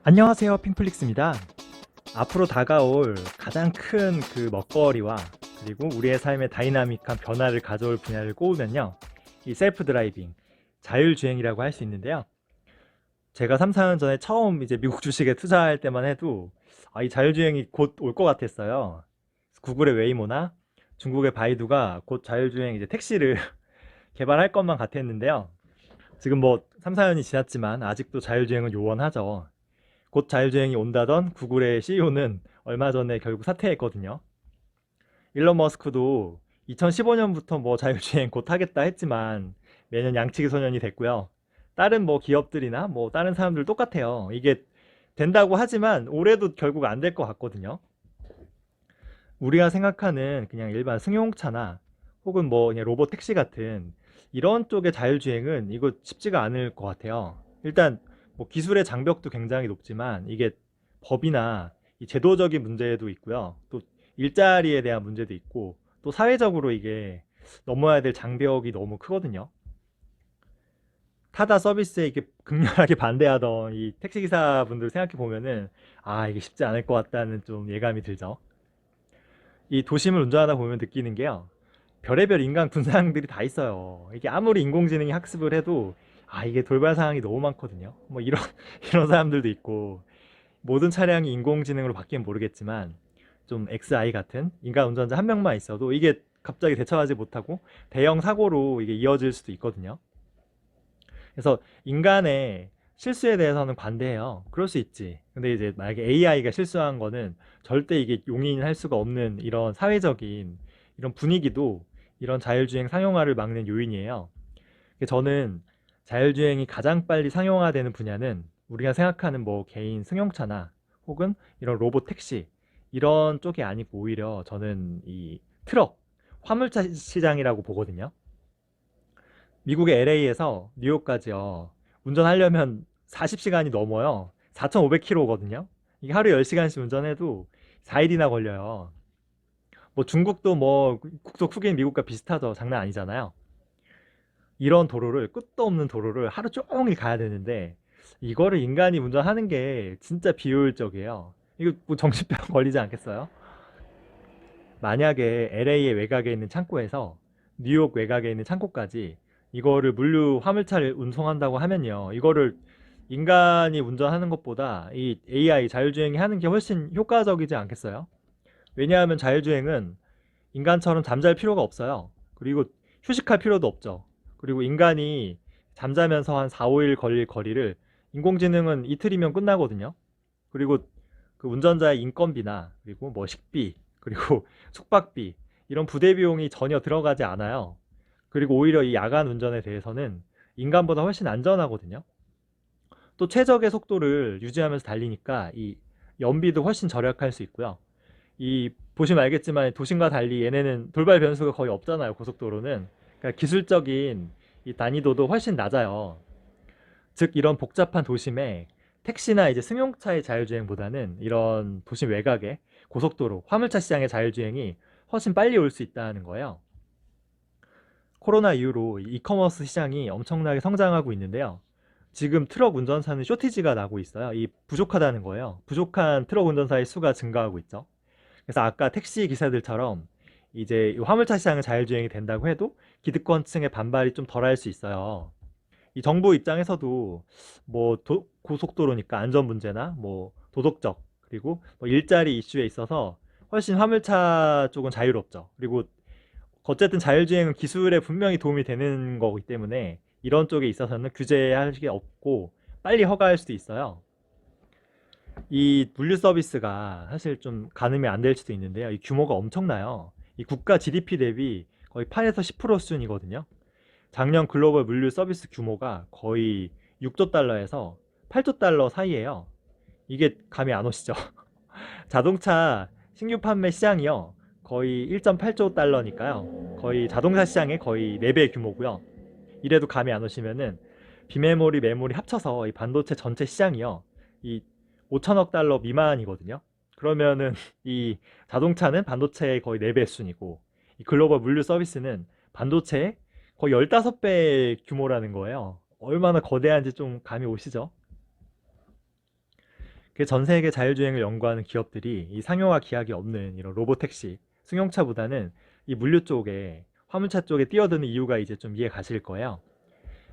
안녕하세요, 핑플릭스입니다. 앞으로 다가올 가장 큰 그 먹거리와 그리고 우리의 삶에 다이나믹한 변화를 가져올 분야를 꼽으면요, 이 셀프 드라이빙, 자율주행이라고 할 수 있는데요. 제가 3, 4년 전에 처음 이제 미국 주식에 투자할 때만 해도 이 자율주행이 곧 올 것 같았어요. 구글의 웨이모나 중국의 바이두가 곧 자율주행 이제 택시를 개발할 것만 같았는데요. 지금 뭐 3, 4년이 지났지만 아직도 자율주행은 요원하죠. 곧 자율주행이 온다던 구글의 CEO는 얼마 전에 결국 사퇴했거든요. 일론 머스크도 2015년부터 뭐 자율주행 곧 하겠다 했지만 매년 양치기 소년이 됐고요. 다른 뭐 기업들이나 뭐 다른 사람들 똑같아요. 이게 된다고 하지만 올해도 결국 안 될 것 같거든요. 우리가 생각하는 그냥 일반 승용차나 혹은 뭐 그냥 로봇 택시 같은 이런 쪽의 자율주행은 이거 쉽지가 않을 것 같아요. 일단 뭐 기술의 장벽도 굉장히 높지만 이게 법이나 이 제도적인 문제도 있고요. 또 일자리에 대한 문제도 있고 또 사회적으로 이게 넘어야 될 장벽이 너무 크거든요. 타다 서비스에 이렇게 극렬하게 반대하던 이 택시기사분들 생각해 보면은 이게 쉽지 않을 것 같다는 좀 예감이 들죠. 이 도심을 운전하다 보면 느끼는 게요. 별의별 인간 군상들이 다 있어요. 이게 아무리 인공지능이 학습을 해도 이게 돌발 상황이 너무 많거든요. 뭐 이런 이런 사람들도 있고 모든 차량이 인공지능으로 바뀌면 모르겠지만 좀 XI 같은 인간 운전자 한 명만 있어도 이게 갑자기 대처하지 못하고 대형 사고로 이게 이어질 수도 있거든요. 그래서 인간의 실수에 대해서는 관대해요. 그럴 수 있지. 근데 이제 만약에 AI가 실수한 거는 절대 이게 용인할 수가 없는 이런 사회적인 이런 분위기도 이런 자율주행 상용화를 막는 요인이에요. 저는 자율주행이 가장 빨리 상용화되는 분야는 우리가 생각하는 뭐 개인 승용차나 혹은 이런 로봇 택시 이런 쪽이 아니고 오히려 저는 이 트럭, 화물차 시장이라고 보거든요. 미국의 LA에서 뉴욕까지요. 운전하려면 40시간이 넘어요. 4,500km거든요. 이게 하루 10시간씩 운전해도 4일이나 걸려요. 뭐 중국도 뭐 국속 후기인 미국과 비슷하죠. 장난 아니잖아요. 이런 도로를 끝도 없는 도로를 하루 종일 가야 되는데 이거를 인간이 운전하는 게 진짜 비효율적이에요. 이거 뭐 정신병 걸리지 않겠어요? 만약에 LA의 외곽에 있는 창고에서 뉴욕 외곽에 있는 창고까지 이거를 물류 화물차를 운송한다고 하면요. 이거를 인간이 운전하는 것보다 이 AI 자율주행이 하는 게 훨씬 효과적이지 않겠어요? 왜냐하면 자율주행은 인간처럼 잠잘 필요가 없어요. 그리고 휴식할 필요도 없죠. 그리고 인간이 잠자면서 한 4, 5일 걸릴 거리를 인공지능은 이틀이면 끝나거든요. 그리고 그 운전자의 인건비나 그리고 뭐 식비 그리고 숙박비 이런 부대 비용이 전혀 들어가지 않아요. 그리고 오히려 이 야간 운전에 대해서는 인간보다 훨씬 안전하거든요. 또 최적의 속도를 유지하면서 달리니까 이 연비도 훨씬 절약할 수 있고요. 이 보시면 알겠지만 도심과 달리 얘네는 돌발 변수가 거의 없잖아요. 고속도로는. 그러니까 기술적인 이 난이도도 훨씬 낮아요. 즉 이런 복잡한 도심에 택시나 이제 승용차의 자율주행보다는 이런 도심 외곽의 고속도로, 화물차 시장의 자율주행이 훨씬 빨리 올 수 있다는 거예요. 코로나 이후로 이커머스 시장이 엄청나게 성장하고 있는데요. 지금 트럭 운전사는 쇼티지가 나고 있어요. 이 부족하다는 거예요. 부족한 트럭 운전사의 수가 증가하고 있죠. 그래서 아까 택시 기사들처럼 이제 이 화물차 시장은 자율주행이 된다고 해도 기득권층의 반발이 좀 덜할 수 있어요. 이 정부 입장에서도 뭐 고속도로니까 안전 문제나 뭐 도덕적 그리고 뭐 일자리 이슈에 있어서 훨씬 화물차 쪽은 자유롭죠. 그리고 어쨌든 자율주행은 기술에 분명히 도움이 되는 거기 때문에 이런 쪽에 있어서는 규제할 게 없고 빨리 허가할 수도 있어요. 이 물류 서비스가 사실 좀 가늠이 안 될 수도 있는데요. 이 규모가 엄청나요. 이 국가 GDP 대비 거의 8에서 10% 수준이거든요. 작년 글로벌 물류 서비스 규모가 거의 6조 달러에서 8조 달러 사이에요. 이게 감이 안 오시죠? 자동차 신규 판매 시장이요. 거의 1.8조 달러니까요. 거의 자동차 시장의 거의 4배 규모고요. 이래도 감이 안 오시면은 비메모리, 메모리 합쳐서 이 반도체 전체 시장이요. 이 5천억 달러 미만이거든요. 그러면은 이 자동차는 반도체의 거의 4배 수준이고 이 글로벌 물류 서비스는 반도체의 거의 15배 규모라는 거예요. 얼마나 거대한지 좀 감이 오시죠? 그 전 세계 자율주행을 연구하는 기업들이 이 상용화 기약이 없는 이런 로보택시, 승용차보다는 이 물류 쪽에, 화물차 쪽에 뛰어드는 이유가 이제 좀 이해 가실 거예요.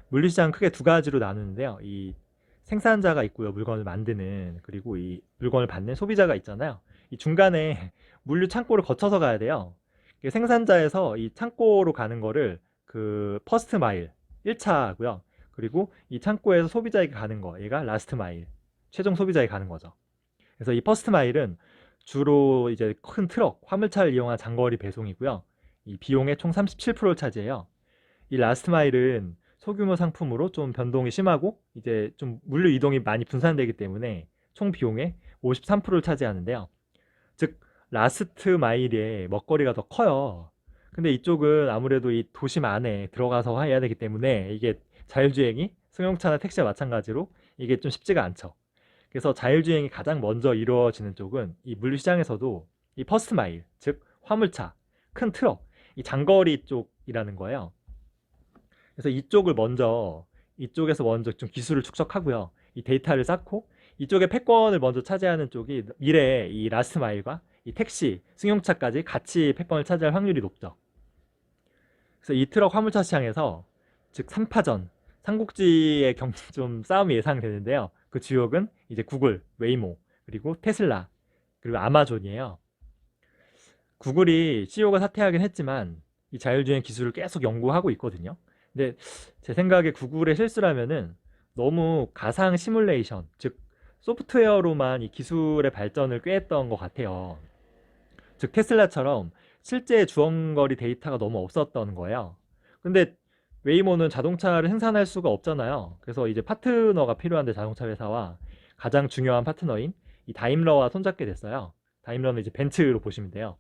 물류시장 크게 두 가지로 나누는데요. 이 생산자가 있고요. 물건을 만드는, 그리고 이 물건을 받는 소비자가 있잖아요. 이 중간에 물류 창고를 거쳐서 가야 돼요. 생산자에서 이 창고로 가는 거를 그 퍼스트 마일 1차고요. 그리고 이 창고에서 소비자에게 가는 거, 얘가 라스트 마일, 최종 소비자에게 가는 거죠. 그래서 이 퍼스트 마일은 주로 이제 큰 트럭, 화물차를 이용한 장거리 배송이고요. 이 비용의 총 37%를 차지해요. 이 라스트 마일은 소규모 상품으로 좀 변동이 심하고 이제 좀 물류 이동이 많이 분산되기 때문에 총 비용의 53%를 차지하는데요. 즉 라스트 마일의 먹거리가 더 커요. 근데 이쪽은 아무래도 이 도심 안에 들어가서 해야 되기 때문에 이게 자율주행이 승용차나 택시와 마찬가지로 이게 좀 쉽지가 않죠. 그래서 자율주행이 가장 먼저 이루어지는 쪽은 이 물류시장에서도 이 퍼스트 마일, 즉 화물차, 큰 트럭, 이 장거리 쪽이라는 거예요. 그래서 이쪽에서 먼저 좀 기술을 축적하고요. 이 데이터를 쌓고 이쪽에 패권을 먼저 차지하는 쪽이 미래에 이 라스트 마일과 이 택시, 승용차까지 같이 패권을 차지할 확률이 높죠. 그래서 이 트럭 화물차 시장에서 즉 3파전, 삼국지의 좀 싸움이 예상되는데요. 그 주역은 이제 구글, 웨이모, 그리고 테슬라, 그리고 아마존이에요. 구글이 CEO가 사퇴하긴 했지만 이 자율주행 기술을 계속 연구하고 있거든요. 근데 제 생각에 구글의 실수라면은 너무 가상 시뮬레이션, 즉 소프트웨어로만 이 기술의 발전을 꾀했던 것 같아요. 즉 테슬라처럼 실제 주행거리 데이터가 너무 없었던 거예요. 근데 웨이모는 자동차를 생산할 수가 없잖아요. 그래서 이제 파트너가 필요한데 자동차 회사와 가장 중요한 파트너인 이 다임러와 손잡게 됐어요. 다임러는 이제 벤츠로 보시면 돼요.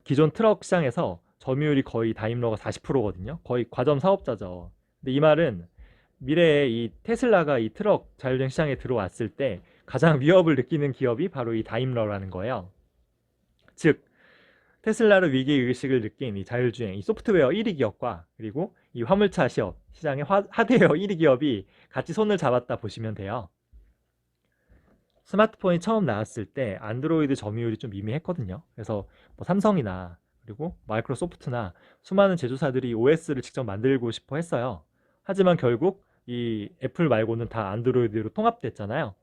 기존 트럭 시장에서 점유율이 거의 다임러가 40%거든요. 거의 과점 사업자죠. 근데 이 말은 미래에 이 테슬라가 이 트럭 자율주행 시장에 들어왔을 때 가장 위협을 느끼는 기업이 바로 이 다임러라는 거예요. 즉 테슬라를 위기의식을 느낀 이 자율주행, 이 소프트웨어 1위 기업과 그리고 이 화물차 시장의 하드웨어 1위 기업이 같이 손을 잡았다 보시면 돼요. 스마트폰이 처음 나왔을 때 안드로이드 점유율이 좀 미미했거든요. 그래서 뭐 삼성이나 그리고 마이크로소프트나 수많은 제조사들이 OS를 직접 만들고 싶어 했어요. 하지만 결국 이 애플 말고는 다 안드로이드로 통합됐잖아요.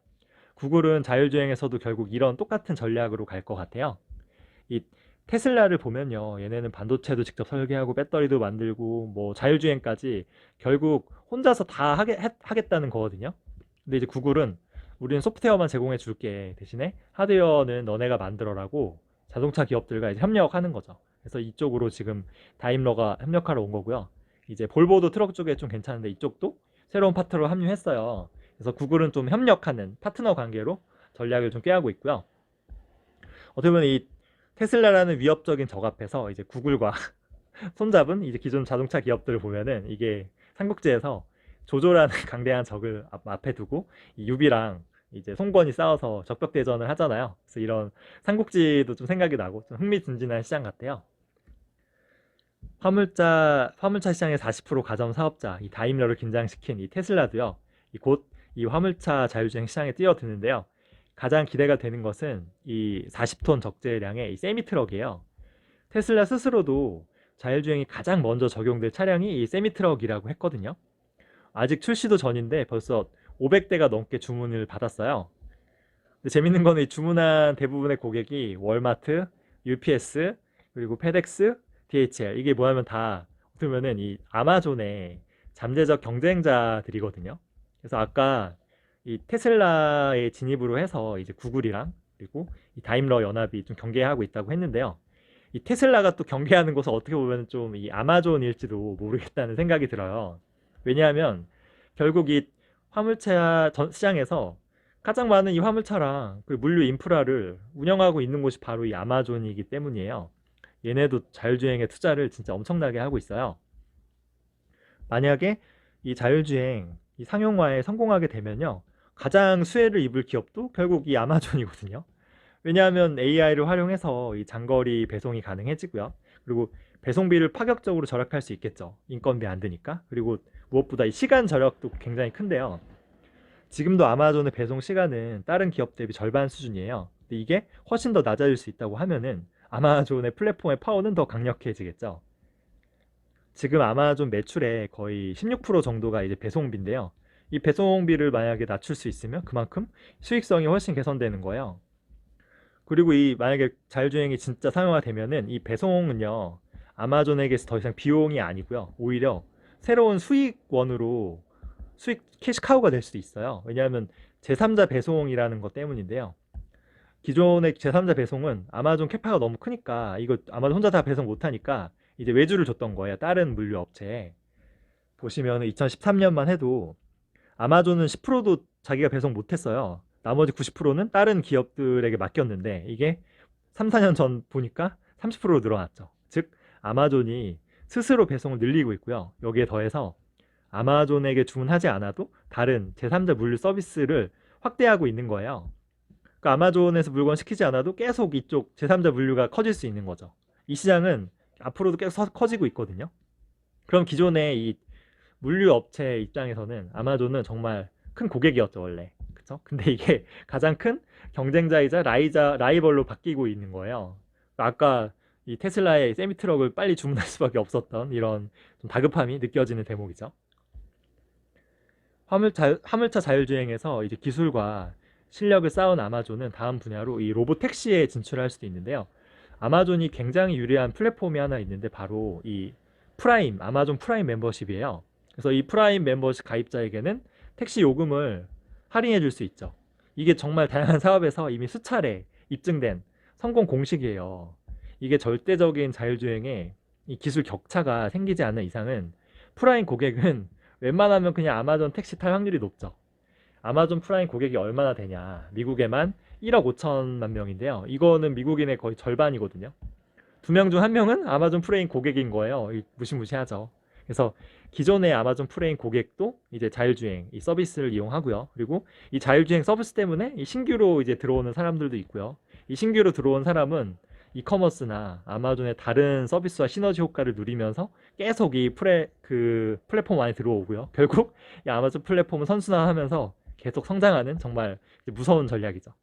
구글은 자율주행에서도 결국 이런 똑같은 전략으로 갈 것 같아요. 이 테슬라를 보면요. 얘네는 반도체도 직접 설계하고 배터리도 만들고 뭐 자율주행까지 결국 혼자서 다 하겠다는 거거든요. 근데 이제 구글은 우리는 소프트웨어만 제공해 줄게. 대신에 하드웨어는 너네가 만들어라고 자동차 기업들과 이제 협력하는 거죠. 그래서 이쪽으로 지금 다임러가 협력하러 온 거고요. 이제 볼보도 트럭 쪽에 좀 괜찮은데 이쪽도 새로운 파트너로 합류했어요. 그래서 구글은 좀 협력하는 파트너 관계로 전략을 좀 꾀하고 있고요. 어떻게 보면 이 테슬라라는 위협적인 적 앞에서 이제 구글과 손잡은 이제 기존 자동차 기업들을 보면은 이게 삼국지에서 조조라는 강대한 적을 앞에 두고 이 유비랑 이제 송건이 싸워서 적벽대전을 하잖아요. 그래서 이런 삼국지도 좀 생각이 나고 좀 흥미진진한 시장 같아요. 화물차 시장의 40% 가점 사업자 이 다임러를 긴장시킨 이 테슬라도요. 곧 이 화물차 자율주행 시장에 뛰어드는데요. 가장 기대가 되는 것은 이 40톤 적재량의 이 세미 트럭이에요. 테슬라 스스로도 자율주행이 가장 먼저 적용될 차량이 이 세미 트럭이라고 했거든요. 아직 출시도 전인데 벌써 500대가 넘게 주문을 받았어요. 근데 재밌는 거는 이 주문한 대부분의 고객이 월마트, UPS, 그리고 페덱스, DHL 이게 뭐냐면 다 어떻게 보면은 이 아마존의 잠재적 경쟁자들이거든요. 그래서 아까 이 테슬라의 진입으로 해서 이제 구글이랑 그리고 이 다임러 연합이 좀 경계하고 있다고 했는데요. 이 테슬라가 또 경계하는 곳은 어떻게 보면 좀 이 아마존일지도 모르겠다는 생각이 들어요. 왜냐하면 결국 이 화물차 시장에서 가장 많은 이 화물차랑 그리고 물류 인프라를 운영하고 있는 곳이 바로 이 아마존이기 때문이에요. 얘네도 자율주행에 투자를 진짜 엄청나게 하고 있어요. 만약에 이 자율주행 이 상용화에 성공하게 되면요. 가장 수혜를 입을 기업도 결국 이 아마존이거든요. 왜냐하면 AI를 활용해서 이 장거리 배송이 가능해지고요. 그리고 배송비를 파격적으로 절약할 수 있겠죠. 인건비 안 드니까. 그리고 무엇보다 이 시간 절약도 굉장히 큰데요. 지금도 아마존의 배송 시간은 다른 기업 대비 절반 수준이에요. 근데 이게 훨씬 더 낮아질 수 있다고 하면은 아마존의 플랫폼의 파워는 더 강력해지겠죠. 지금 아마존 매출의 거의 16% 정도가 이제 배송비인데요. 이 배송비를 만약에 낮출 수 있으면 그만큼 수익성이 훨씬 개선되는 거예요. 그리고 이 만약에 자율주행이 진짜 상용화되면은 이 배송은요, 아마존에게서 더 이상 비용이 아니고요, 오히려 새로운 수익원으로 수익 캐시카우가 될 수도 있어요. 왜냐하면 제3자 배송이라는 것 때문인데요. 기존의 제3자 배송은 아마존 캐파가 너무 크니까 이거 아마존 혼자 다 배송 못하니까 이제 외주를 줬던 거예요. 다른 물류 업체에. 보시면 2013년만 해도 아마존은 10%도 자기가 배송 못했어요. 나머지 90%는 다른 기업들에게 맡겼는데 이게 3, 4년 전 보니까 30%로 늘어났죠. 즉 아마존이 스스로 배송을 늘리고 있고요. 여기에 더해서 아마존에게 주문하지 않아도 다른 제3자 물류 서비스를 확대하고 있는 거예요. 그러니까 아마존에서 물건 시키지 않아도 계속 이쪽 제3자 물류가 커질 수 있는 거죠. 이 시장은 앞으로도 계속 커지고 있거든요. 그럼 기존의 이 물류 업체 입장에서는 아마존은 정말 큰 고객이었죠, 원래. 그쵸? 근데 이게 가장 큰 경쟁자이자 라이벌로 바뀌고 있는 거예요. 아까 이 테슬라의 세미트럭을 빨리 주문할 수밖에 없었던 이런 좀 다급함이 느껴지는 대목이죠. 화물차 자율주행에서 이제 기술과 실력을 쌓은 아마존은 다음 분야로 이 로봇 택시에 진출할 수도 있는데요. 아마존이 굉장히 유리한 플랫폼이 하나 있는데 바로 이 프라임, 아마존 프라임 멤버십이에요. 그래서 이 프라임 멤버십 가입자에게는 택시 요금을 할인해 줄 수 있죠. 이게 정말 다양한 사업에서 이미 수차례 입증된 성공 공식이에요. 이게 절대적인 자율주행에 이 기술 격차가 생기지 않는 이상은 프라임 고객은 웬만하면 그냥 아마존 택시 탈 확률이 높죠. 아마존 프라임 고객이 얼마나 되냐. 미국에만 1억 5천만 명인데요. 이거는 미국인의 거의 절반이거든요. 2명 중 1명은 아마존 프라임 고객인 거예요. 무시무시하죠. 그래서 기존의 아마존 프라임 고객도 이제 자율주행 이 서비스를 이용하고요. 그리고 이 자율주행 서비스 때문에 이 신규로 이제 들어오는 사람들도 있고요. 이 신규로 들어온 사람은 이커머스나 아마존의 다른 서비스와 시너지 효과를 누리면서 계속 이 플랫폼 안에 들어오고요. 결국 이 아마존 플랫폼을 선순환하면서 계속 성장하는 정말 무서운 전략이죠.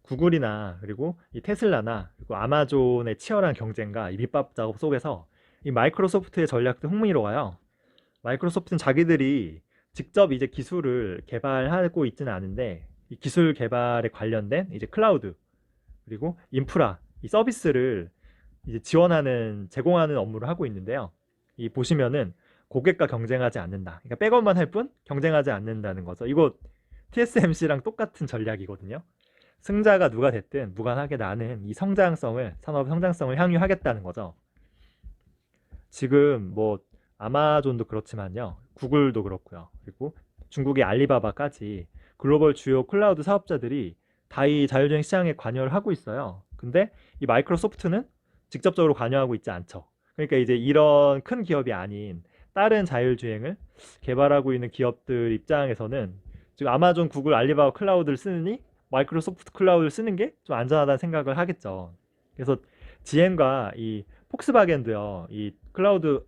구글이나 그리고 이 테슬라나 그리고 아마존의 치열한 경쟁과 이 밑밥 작업 속에서 이 마이크로소프트의 전략도 흥미로워요. 마이크로소프트는 자기들이 직접 이제 기술을 개발하고 있지는 않은데 이 기술 개발에 관련된 이제 클라우드 그리고 인프라 이 서비스를 이제 제공하는 업무를 하고 있는데요. 이 보시면은 고객과 경쟁하지 않는다. 그러니까 백업만 할 뿐 경쟁하지 않는다는 거죠. 이거 TSMC랑 똑같은 전략이거든요. 승자가 누가 됐든 무관하게 나는 이 산업 성장성을 향유하겠다는 거죠. 지금 뭐 아마존도 그렇지만요. 구글도 그렇고요. 그리고 중국의 알리바바까지 글로벌 주요 클라우드 사업자들이 다 이 자율주행 시장에 관여를 하고 있어요. 근데 이 마이크로소프트는 직접적으로 관여하고 있지 않죠. 그러니까 이제 이런 큰 기업이 아닌 다른 자율주행을 개발하고 있는 기업들 입장에서는 지금 아마존, 구글, 알리바바 클라우드를 쓰느니 마이크로소프트 클라우드를 쓰는 게 좀 안전하다는 생각을 하겠죠. 그래서 GM과 이 폭스바겐도요, 이 클라우드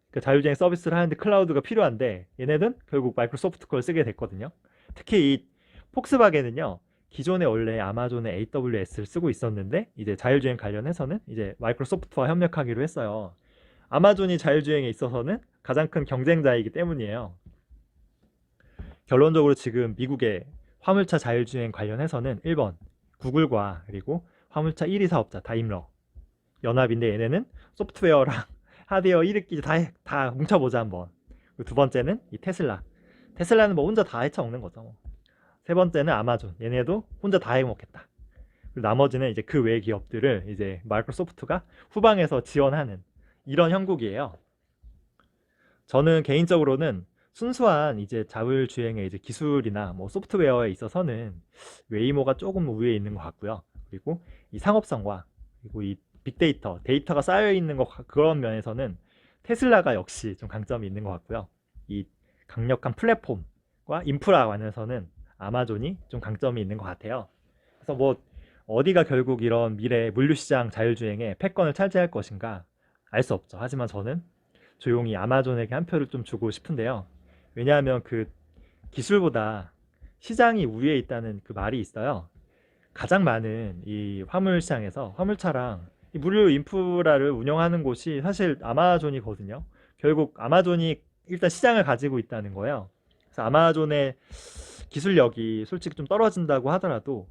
그 자율주행 서비스를 하는데 클라우드가 필요한데 얘네는 결국 마이크로소프트 걸 쓰게 됐거든요. 특히 이 폭스바겐은요, 기존에 원래 아마존의 AWS를 쓰고 있었는데 이제 자율주행 관련해서는 이제 마이크로소프트와 협력하기로 했어요. 아마존이 자율주행에 있어서는 가장 큰 경쟁자이기 때문이에요. 결론적으로 지금 미국의 화물차 자율주행 관련해서는 1번 구글과 그리고 화물차 1위 사업자 다임러 연합인데 얘네는 소프트웨어랑 하드웨어 일으키지 다 뭉쳐보자 한번. 그리고 두 번째는 이 테슬라는 뭐 혼자 다 헤쳐먹는 거죠. 뭐. 세 번째는 아마존, 얘네도 혼자 다 해먹겠다. 그리고 나머지는 이제 그 외 기업들을 이제 마이크로소프트가 후방에서 지원하는 이런 형국이에요. 저는 개인적으로는 순수한 이제 자율주행의 이제 기술이나 뭐 소프트웨어에 있어서는 웨이모가 조금 우위에 있는 것 같고요. 그리고 이 상업성과 그리고 이 데이터가 쌓여 있는 그런 면에서는 테슬라가 역시 좀 강점이 있는 것 같고요. 이 강력한 플랫폼과 인프라 관련해서는 아마존이 좀 강점이 있는 것 같아요. 그래서 뭐 어디가 결국 이런 미래 물류시장 자율주행의 패권을 차지할 것인가 알 수 없죠. 하지만 저는 조용히 아마존에게 한 표를 좀 주고 싶은데요. 왜냐하면 그 기술보다 시장이 우위에 있다는 그 말이 있어요. 가장 많은 이 화물 시장에서 화물차랑 이 물류 인프라를 운영하는 곳이 사실 아마존이거든요. 결국 아마존이 일단 시장을 가지고 있다는 거예요. 그래서 아마존의 기술력이 솔직히 좀 떨어진다고 하더라도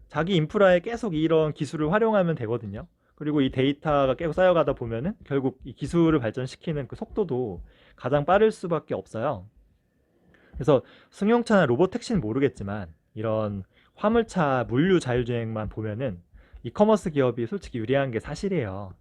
자기 인프라에 계속 이런 기술을 활용하면 되거든요. 그리고 이 데이터가 계속 쌓여가다 보면은 결국 이 기술을 발전시키는 그 속도도 가장 빠를 수밖에 없어요. 그래서 승용차나 로보택시는 모르겠지만 이런 화물차 물류 자율주행만 보면은 이커머스 기업이 솔직히 유리한 게 사실이에요.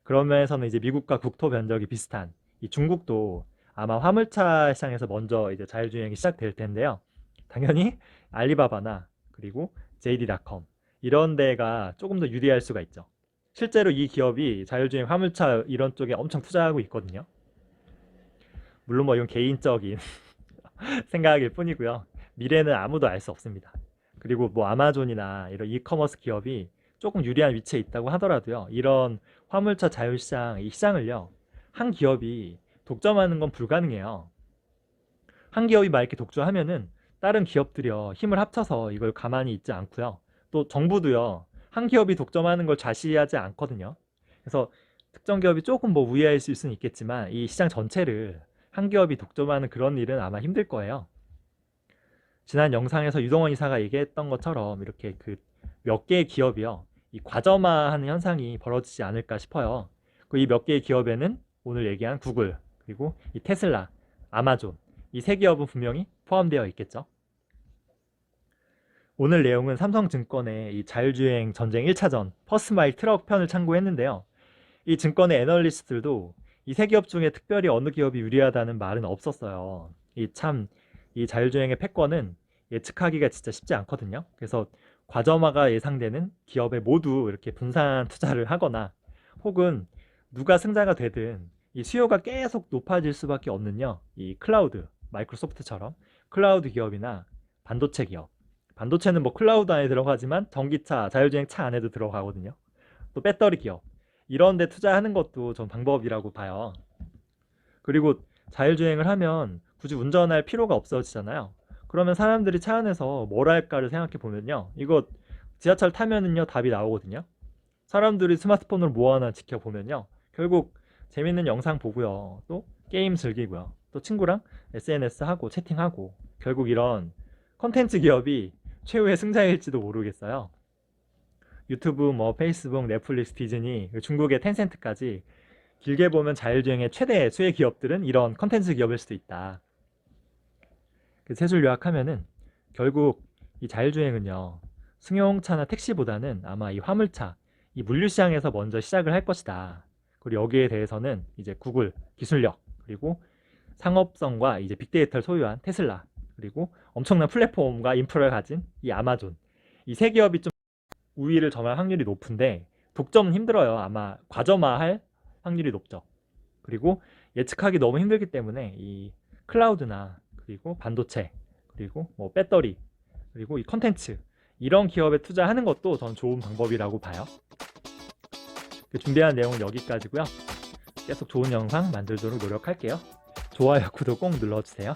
그런 면에서는 이제 미국과 국토 면적이 비슷한 이 중국도 아마 화물차 시장에서 먼저 이제 자율주행이 시작될 텐데요. 당연히 알리바바나 그리고 JD.com 이런 데가 조금 더 유리할 수가 있죠. 실제로 이 기업이 자율주행 화물차 이런 쪽에 엄청 투자하고 있거든요. 물론 뭐 이건 개인적인 생각일 뿐이고요. 미래는 아무도 알 수 없습니다. 그리고 뭐 아마존이나 이런 이커머스 기업이 조금 유리한 위치에 있다고 하더라도요. 이런 화물차 자율시장, 이 시장을요. 한 기업이 독점하는 건 불가능해요. 한 기업이 막 이렇게 독점하면은 다른 기업들이요. 힘을 합쳐서 이걸 가만히 있지 않고요. 또 정부도요. 한 기업이 독점하는 걸 좌시하지 않거든요. 그래서 특정 기업이 조금 뭐 우위할 수는 있겠지만 이 시장 전체를 한 기업이 독점하는 그런 일은 아마 힘들 거예요. 지난 영상에서 유동원 이사가 얘기했던 것처럼 이렇게 그 몇 개의 기업이요. 이 과점화하는 현상이 벌어지지 않을까 싶어요. 그 이 몇 개의 기업에는 오늘 얘기한 구글, 그리고 이 테슬라, 아마존, 이 세 기업은 분명히 포함되어 있겠죠. 오늘 내용은 삼성증권의 이 자율주행 전쟁 1차전 퍼스마일 트럭 편을 참고했는데요. 이 증권의 애널리스트들도 이 세 기업 중에 특별히 어느 기업이 유리하다는 말은 없었어요. 이 자율주행의 패권은 예측하기가 진짜 쉽지 않거든요. 그래서 과점화가 예상되는 기업에 모두 이렇게 분산 투자를 하거나 혹은 누가 승자가 되든 이 수요가 계속 높아질 수밖에 없는요. 이 클라우드, 마이크로소프트처럼 클라우드 기업이나 반도체 기업. 반도체는 뭐 클라우드 안에 들어가지만 전기차, 자율주행 차 안에도 들어가거든요. 또 배터리 기업. 이런 데 투자하는 것도 전 방법이라고 봐요. 그리고 자율주행을 하면 굳이 운전할 필요가 없어지잖아요. 그러면 사람들이 차 안에서 뭘 할까를 생각해 보면요. 이거 지하철 타면은요, 답이 나오거든요. 사람들이 스마트폰을 뭐 하나 지켜보면요. 결국 재밌는 영상 보고요. 또 게임 즐기고요. 또 친구랑 SNS 하고 채팅하고 결국 이런 컨텐츠 기업이 최후의 승자일지도 모르겠어요. 유튜브, 뭐 페이스북, 넷플릭스, 디즈니, 중국의 텐센트까지 길게 보면 자율주행의 최대 수혜 기업들은 이런 컨텐츠 기업일 수도 있다. 세 줄 요약하면은 결국 이 자율주행은요. 승용차나 택시보다는 아마 이 화물차, 이 물류시장에서 먼저 시작을 할 것이다. 그리고 여기에 대해서는 이제 구글 기술력, 그리고 상업성과 이제 빅데이터를 소유한 테슬라, 그리고 엄청난 플랫폼과 인프라를 가진 이 아마존. 이 세 기업이 좀 우위를 점할 확률이 높은데 독점은 힘들어요. 아마 과점화할 확률이 높죠. 그리고 예측하기 너무 힘들기 때문에 이 클라우드나 그리고 반도체 그리고 뭐 배터리 그리고 이 컨텐츠 이런 기업에 투자하는 것도 전 좋은 방법이라고 봐요. 준비한 내용은 여기까지고요. 계속 좋은 영상 만들도록 노력할게요. 좋아요, 구독 꼭 눌러주세요.